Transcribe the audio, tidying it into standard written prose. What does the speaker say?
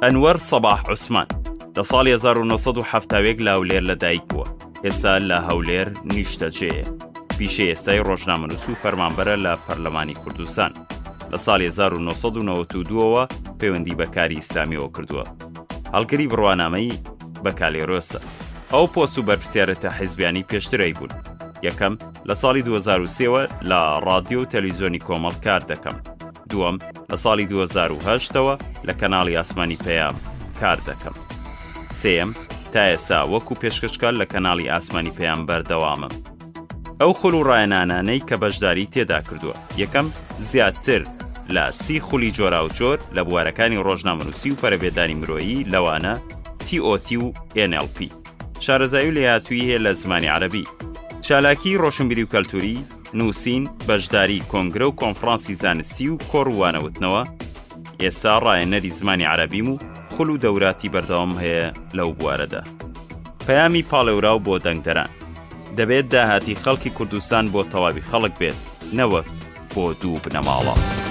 ئەنوەر سەباح عوسمان لە ساڵی 1970 لە هەولێر لەدایک بووە. ئێستا لە هەولێر نیشتەجێیە. پیشەی ئێستای ڕۆژنامەنووس و فەرمانبەرە لە پەرلەمانی کوردستان. لە ساڵی 1992ەوە پەیوەندی بە کاری ئیسلامیەوە کردووە. هەڵگری بڕوانامەی بە کالێرۆسە. ئەو پۆست و بەرپرسیارەتە حیزبیانی پێشترەی بوون. یەکەم لە ساڵی 2003ەوە لە ڕادیۆ و تەلەڤیزیۆنی کۆمەڵ کار دەکەم. دووەم لە ساڵی 2008ەوە لە کەناڵی ئاسمانی پەیام کار دەکەم. سێم تا ئێستا وەکو پێشکەشکار لە کەناڵی ئاسمانی پەیام بەردەوامم. ئەو خول و ڕایەنانانەی کە بەشداری تێدا کردووە. یەکەم زیاتر لە 30 خولی جۆرا و جۆر لە بوارەکانی ڕۆژنامەنووسی و پەرەبێدانی مرۆیی لەوانە TOT و NLP. شارەزایی و لێهاتووی هەیە لە زمانی عەرەبی. چالاکی ڕۆشنبیری و کەلتوری، نووسین، بەشداری کۆنگرە و کۆنفرانسی زانستی و کۆڕوانەوتنەوە. ئێستا ڕایەنەری زمانی عەرەبیم و خول و دەوراتی بەردەوام هەیە لەو بوارەدا. پەیامی پاڵێوراو بۆ دەنگدەران. دەبێت داهاتی خەڵکی کوردستان بۆ تەواوی خەڵک بێت، نەوەک بۆ دوو بنەماڵە.